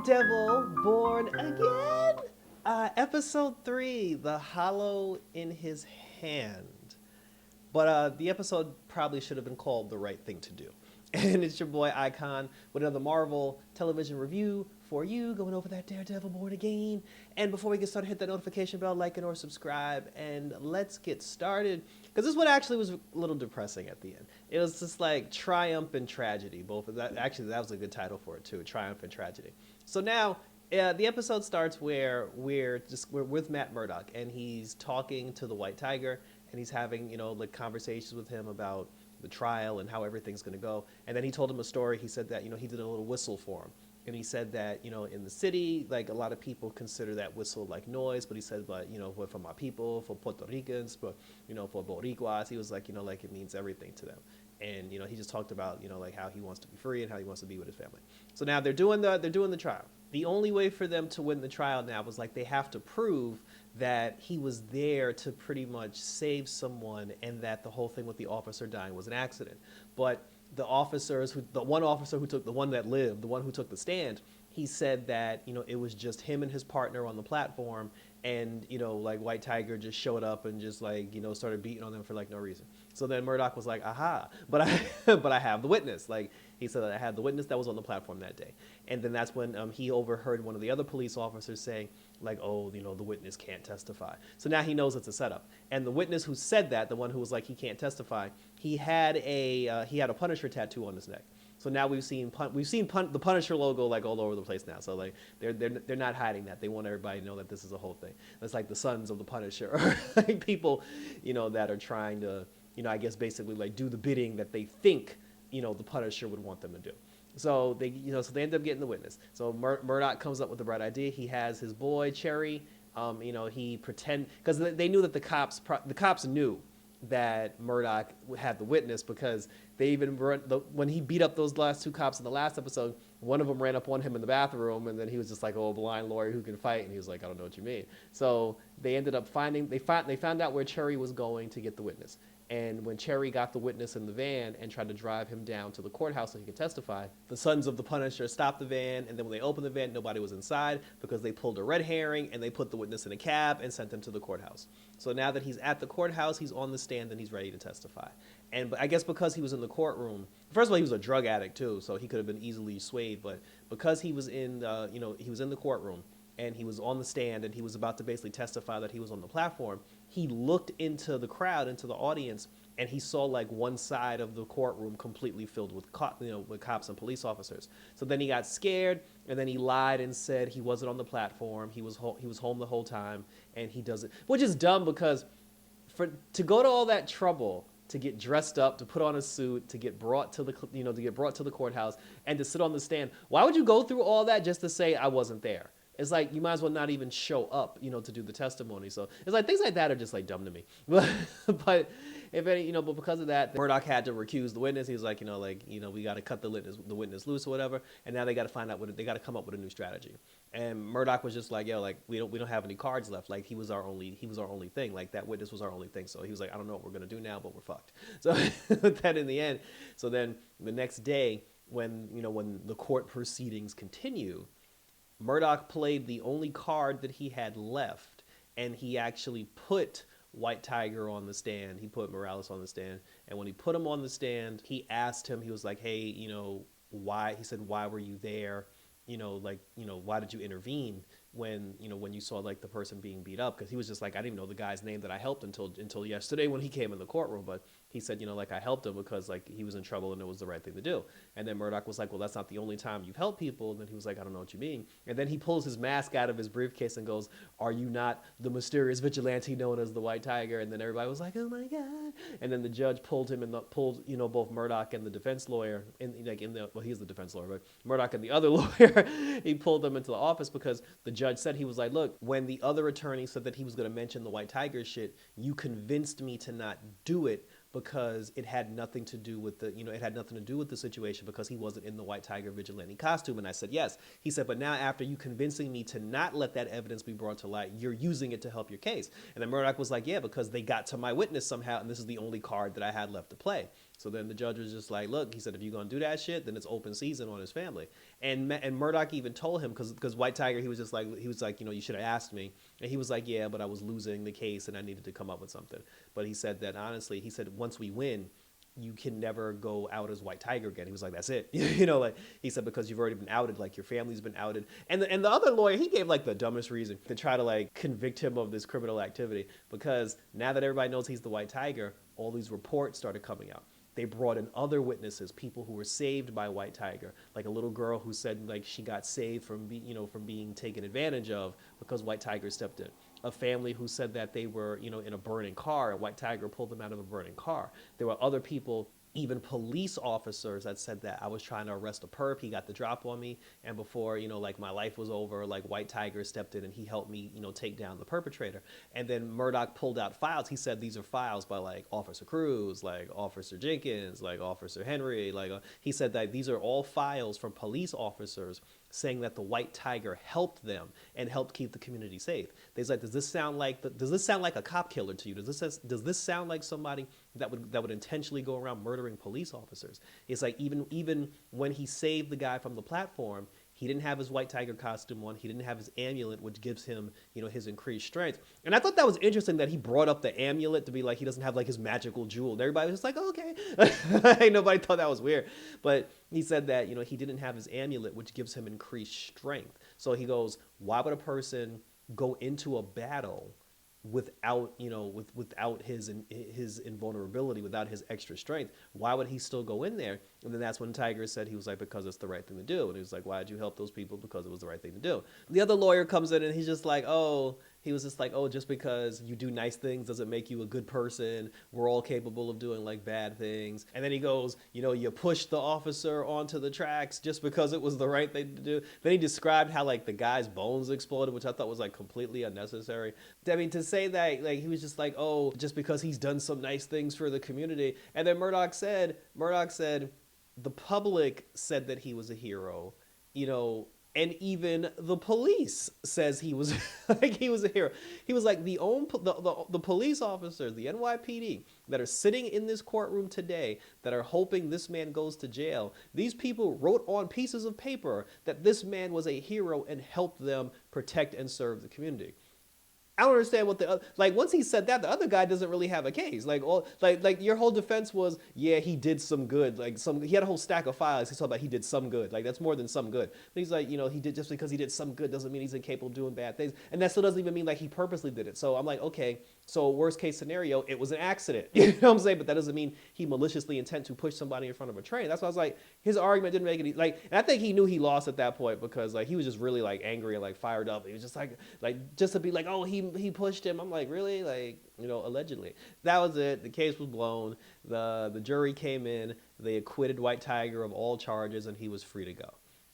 Daredevil born again. Episode 3, the Hallow in his hand. But the episode probably should have been called The Right Thing to Do. And it's your boy Icon with another Marvel television review for you, going over that Daredevil born again. And before we get started, hit that notification bell, like and or subscribe, and let's get started. Because this one actually was a little depressing at the end. It was just like triumph and tragedy. Both of that. Actually, that was a good title for it too, triumph and tragedy. So now the episode starts where we're with Matt Murdock, and he's talking to the White Tiger, and he's having like conversations with him about the trial and how everything's going to go. And then he told him a story. He said that he did a little whistle for him, and he said that in the city, like, a lot of people consider that whistle like noise, but he said, but for my people, for Puerto Ricans, but for Boricuas, he was like, like, it means everything to them. And he just talked about like how he wants to be free and how he wants to be with his family. So now they're doing the trial. The only way for them to win the trial now was, like, they have to prove that he was there to pretty much save someone, and that the whole thing with the officer dying was an accident. But the one officer who took, the one that lived, the one who took the stand, he said that it was just him and his partner on the platform, and like, White Tiger just showed up and just, like, started beating on them for, like, no reason. So then Murdock was like, aha, but I have the witness. Like, he said that I had the witness that was on the platform that day. And then that's when he overheard one of the other police officers saying, like, oh, the witness can't testify. So now he knows it's a setup. And the witness who said that, the one who was like, he can't testify, he had a Punisher tattoo on his neck. So now we've seen the Punisher logo, like, all over the place now. So, like, they're not hiding that. They want everybody to know that this is a whole thing. It's like the sons of the Punisher, or like people that are trying to I guess basically, like, do the bidding that they think the Punisher would want them to do. So they they end up getting the witness. So Murdock comes up with the bright idea. He has his boy Cherry. He pretend, because they knew that the cops knew that Murdock had the witness, because they even when he beat up those last two cops in the last episode, one of them ran up on him in the bathroom, and then he was just like, oh, a blind lawyer who can fight, and he was like, I don't know what you mean. So they ended up they found out where Cherry was going to get the witness. And when Cherry got the witness in the van and tried to drive him down to the courthouse so he could testify, the sons of the Punisher stopped the van, and then when they opened the van, nobody was inside, because they pulled a red herring, and they put the witness in a cab and sent him to the courthouse. So now that he's at the courthouse, he's on the stand, and he's ready to testify. And I guess because he was in the courtroom, first of all, he was a drug addict too, so he could have been easily swayed, but because he was in he was in the courtroom, and he was on the stand, and he was about to basically testify that he was on the platform, he looked into the crowd, into the audience, and he saw, like, one side of the courtroom completely filled with with cops and police officers. So then he got scared, and then he lied and said he wasn't on the platform. He was home the whole time, and he doesn't, which is dumb, because to go to all that trouble to get dressed up, to put on a suit, to get brought to the courthouse, and to sit on the stand, why would you go through all that just to say I wasn't there? It's like, you might as well not even show up, to do the testimony. So it's like, things like that are just, like, dumb to me. But if any, but because of that, Murdock had to recuse the witness. He was like, we got to cut the witness loose or whatever. And now they got to find out they got to come up with a new strategy. And Murdock was just like, yo, like, we don't have any cards left. Like, he was our only thing. Like, that witness was our only thing. So he was like, I don't know what we're gonna do now, but we're fucked. So that in the end. So then the next day, when the court proceedings continue, Murdock played the only card that he had left, and he actually put White Tiger on the stand. He put Morales on the stand, and when he put him on the stand, he asked him, he was like, hey, why? He said, why were you there? Why did you intervene when you saw, like, the person being beat up? Because he was just like, I didn't even know the guy's name that I helped until yesterday when he came in the courtroom. But he said, like, I helped him because, like, he was in trouble and it was the right thing to do. And then Murdock was like, well, that's not the only time you've helped people. And then he was like, I don't know what you mean. And then he pulls his mask out of his briefcase and goes, are you not the mysterious vigilante known as the White Tiger? And then everybody was like, oh my God. And then the judge pulled him and pulled both Murdock and the defense lawyer he's the defense lawyer, but Murdock and the other lawyer, he pulled them into the office, because the judge said, he was like, look, when the other attorney said that he was going to mention the White Tiger shit, you convinced me to not do it, because it had nothing to do with the situation, because he wasn't in the White Tiger vigilante costume. And I said, yes. He said, but now, after you convincing me to not let that evidence be brought to light, you're using it to help your case. And then Murdock was like, yeah, because they got to my witness somehow, and this is the only card that I had left to play. So then the judge was just like, look, he said, if you're going to do that shit, then it's open season on his family. And Murdoch even told him, because White Tiger, he was just like, you should have asked me. And he was like, yeah, but I was losing the case and I needed to come up with something. But he said that honestly, he said, once we win, you can never go out as White Tiger again. He was like, that's it. Like he said, because you've already been outed, like your family's been outed. And the other lawyer, he gave like the dumbest reason to try to like convict him of this criminal activity, because now that everybody knows he's the White Tiger, all these reports started coming out. They brought in other witnesses, people who were saved by White Tiger, like a little girl who said like she got saved from from being taken advantage of because White Tiger stepped in. A family who said that they were in a burning car and White Tiger pulled them out of a burning car. There were other people, even police officers, that said that I was trying to arrest a perp, he got the drop on me, and before like my life was over, like White Tiger stepped in and he helped me take down the perpetrator. And then Murdoch pulled out files. He said these are files by like Officer Cruz, like Officer Jenkins, like Officer Henry, like he said that these are all files from police officers saying that the White Tiger helped them and helped keep the community safe. They's like, does this sound like a cop killer to you? Does this sound like somebody that would intentionally go around murdering police officers? It's like even when he saved the guy from the platform, he didn't have his White Tiger costume on. He didn't have his amulet, which gives him, his increased strength. And I thought that was interesting that he brought up the amulet to be like, he doesn't have like his magical jewel. And everybody was just like, oh, okay. Nobody thought that was weird. But he said that, he didn't have his amulet, which gives him increased strength. So he goes, why would a person go into a battle without without his invulnerability, without his extra strength? Why would he still go in there? And then that's when Tiger said, he was like, because it's the right thing to do. And he was like, why did you help those people? Because it was the right thing to do. The other lawyer comes in and he's just like, just because you do nice things doesn't make you a good person. We're all capable of doing like bad things. And then he goes, you pushed the officer onto the tracks just because it was the right thing to do. Then he described how like the guy's bones exploded, which I thought was like completely unnecessary. I mean, to say that like he was just like, oh, just because he's done some nice things for the community. And then Murdoch said, the public said that he was a hero, and even the police says he was like he was a hero. He was like the police officers, the NYPD that are sitting in this courtroom today that are hoping this man goes to jail. These people wrote on pieces of paper that this man was a hero and helped them protect and serve the community. I don't understand what once he said that, the other guy doesn't really have a case. Like your whole defense was, yeah, he did some good. He had a whole stack of files. He talked about he did some good. Like that's more than some good. But he's like, he did, just because he did some good doesn't mean he's incapable of doing bad things. And that still doesn't even mean like he purposely did it. So I'm like, okay, so worst case scenario, it was an accident. You know what I'm saying? But that doesn't mean he maliciously intend to push somebody in front of a train. That's why I was like, his argument didn't make any and I think he knew he lost at that point because like he was just really like angry and like fired up. He was just like just to be like, oh, he pushed him. I'm like, really? Like, allegedly. That was it. The case was blown. The jury came in. They acquitted White Tiger of all charges, and he was free to go.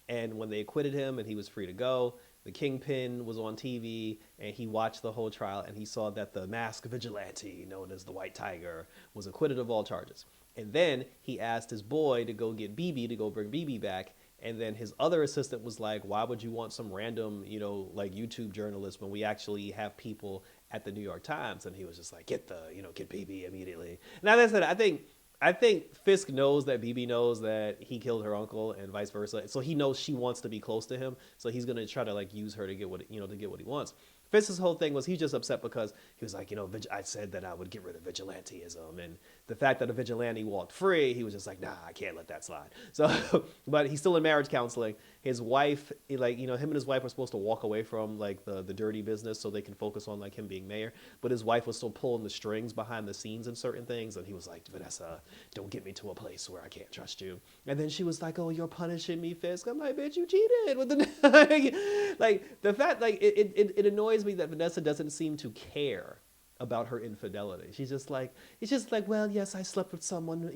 And when they acquitted him and he was free to go, the Kingpin was on TV, and he watched the whole trial, and he saw that the masked vigilante, known as the White Tiger, was acquitted of all charges. And then he asked his boy to go get BB, to go bring BB back. And then his other assistant was like, why would you want some random, like YouTube journalist when we actually have people at the New York Times? And he was just like, get BB immediately. Now that's it. I think Fisk knows that BB knows that he killed her uncle and vice versa. So he knows she wants to be close to him. So he's going to try to like use her to get what he wants. Fisk's whole thing was he's just upset because he was like, I said that I would get rid of vigilantism. And the fact that a vigilante walked free, he was just like, nah, I can't let that slide. So, but he's still in marriage counseling. His wife, him and his wife were supposed to walk away from like the dirty business so they can focus on like him being mayor. But his wife was still pulling the strings behind the scenes in certain things. And he was like, Vanessa, don't get me to a place where I can't trust you. And then she was like, oh, you're punishing me, Fisk. I'm like, bitch, you cheated with the like the fact it annoys me that Vanessa doesn't seem to care about her infidelity. It's just like, well, yes, I slept with someone,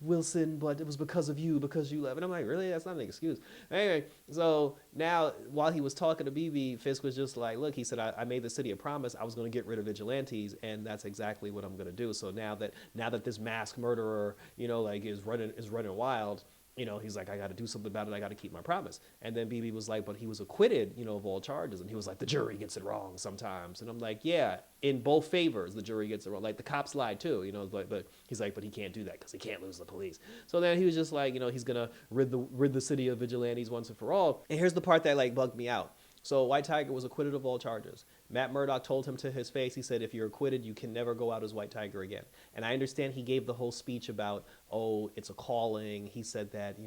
Wilson, but it was because of you, because you left. And I'm like, really? That's not an excuse. Anyway, so now while he was talking to BB, Fisk was just like, look, he said, I made the city a promise. I was going to get rid of vigilantes, and that's exactly what I'm going to do. So now that this masked murderer, is running wild, He's like, I got to do something about it. I got to keep my promise. And then BB was like, but he was acquitted, of all charges. And he was like, the jury gets it wrong sometimes. And I'm like, yeah, in both favors, the jury gets it wrong. Like the cops lied too, but he's like, but he can't do that because he can't lose the police. So then he was just like, he's going to rid the city of vigilantes once and for all. And here's the part that like bugged me out. So White Tiger was acquitted of all charges. Matt Murdock told him to his face, he said, if you're acquitted, you can never go out as White Tiger again. And I understand he gave the whole speech about, oh, it's a calling. He said that,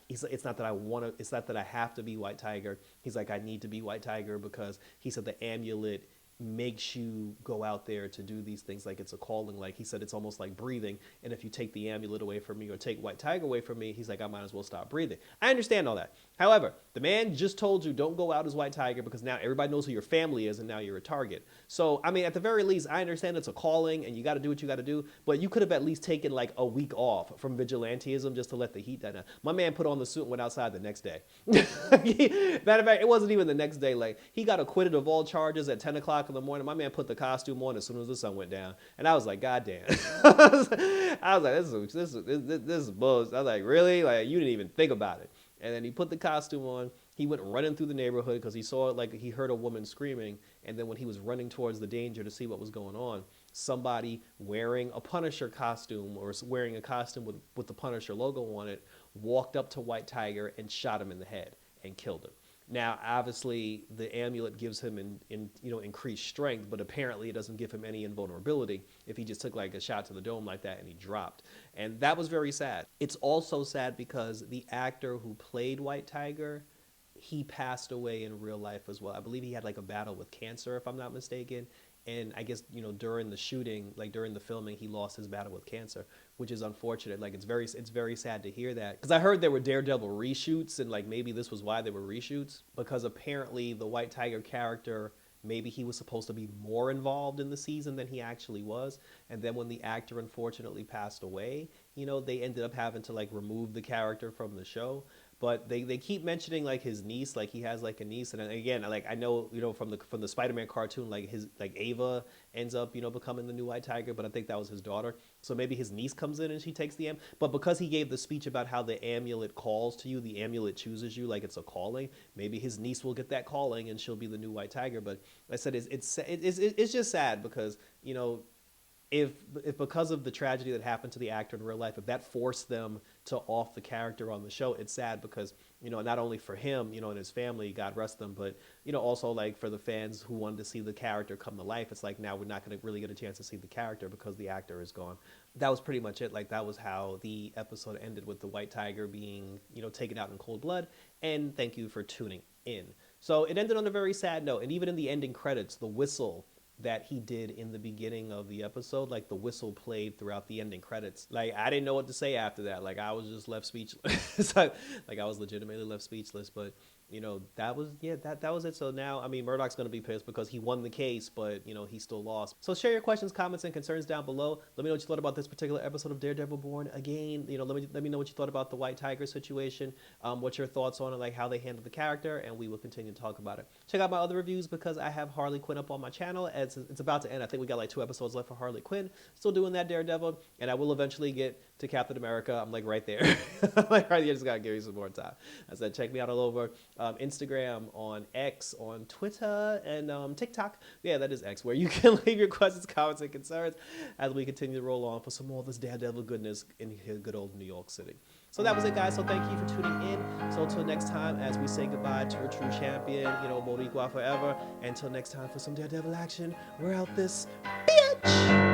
it's not that I want to, it's not that I have to be White Tiger. He's like, I need to be White Tiger because he said the amulet makes you go out there to do these things, like it's a calling. Like he said, it's almost like breathing, and if you take the amulet away from me or take White Tiger away from me, he's like, I might as well stop breathing. I understand all that. However, the man just told you don't go out as White Tiger because now everybody knows who your family is and now you're a target. So I mean, at the very least, I understand it's a calling and you got to do what you got to do, but you could have at least taken like a week off from vigilantism just to let the heat die down. My man put on the suit and went outside the next day. Matter of fact, it wasn't even the next day. Like he got acquitted of all charges at 10 o'clock in the morning. My man put the costume on as soon as the sun went down, and I was like, God damn. I was like, this is bullshit. I was like, really? Like you didn't even think about it. And then he put the costume on. He went running through the neighborhood because he saw it, like he heard a woman screaming. And then when he was running towards the danger to see what was going on, somebody wearing a Punisher costume or wearing a costume with the Punisher logo on it walked up to White Tiger and shot him in the head and killed him. Now, obviously, the amulet gives him increased strength, but apparently it doesn't give him any invulnerability if he just took like a shot to the dome like that and he dropped. And that was very sad. It's also sad because the actor who played White Tiger, he passed away in real life as well. I believe he had like a battle with cancer, if I'm not mistaken. And I guess, during the shooting, like during the filming, he lost his battle with cancer, which is unfortunate. Like it's very sad to hear that. Because I heard there were Daredevil reshoots, and like maybe this was why they were reshoots. Because apparently the White Tiger character, maybe he was supposed to be more involved in the season than he actually was. And then when the actor unfortunately passed away, they ended up having to like remove the character from the show. But they keep mentioning like his niece, like he has like a niece, and again, like I know from the Spider-Man cartoon, like his like Ava ends up becoming the new White Tiger, but I think that was his daughter. So maybe his niece comes in and she takes the but because he gave the speech about how the amulet calls to you, the amulet chooses you, like it's a calling. Maybe his niece will get that calling and she'll be the new White Tiger. But like I said it's just sad because if because of the tragedy that happened to the actor in real life, if that forced them to off the character on the show, it's sad because, not only for him, and his family, God rest them, but, also like for the fans who wanted to see the character come to life, it's like now we're not going to really get a chance to see the character because the actor is gone. That was pretty much it. Like that was how the episode ended, with the White Tiger being, taken out in cold blood. And thank you for tuning in. So it ended on a very sad note. And even in the ending credits, the whistle that he did in the beginning of the episode, like the whistle played throughout the ending credits. Like I didn't know what to say after that. Like I was just left speechless. Like I was legitimately left speechless. But that was it. So now, I mean, Murdoch's going to be pissed because he won the case, but he still lost. So share your questions, comments, and concerns down below. Let me know what you thought about this particular episode of Daredevil Born Again. Let me know what you thought about the White Tiger situation. What's your thoughts on it, like how they handled the character, and we will continue to talk about it. Check out my other reviews because I have Harley Quinn up on my channel. It's about to end. I think we got like 2 episodes left for Harley Quinn. Still doing that Daredevil, and I will eventually get to Captain America. I'm like right there. I'm like right there. Just gotta give you some more time. I said, check me out all over Instagram, on X, on Twitter, and TikTok. Yeah, that is X, where you can leave your questions, comments, and concerns as we continue to roll on for some more of this Daredevil goodness in here, good old New York City. So that was it, guys. So thank you for tuning in. So until next time, as we say goodbye to a true champion, Boricua forever. Until next time for some Daredevil action, we're out this bitch.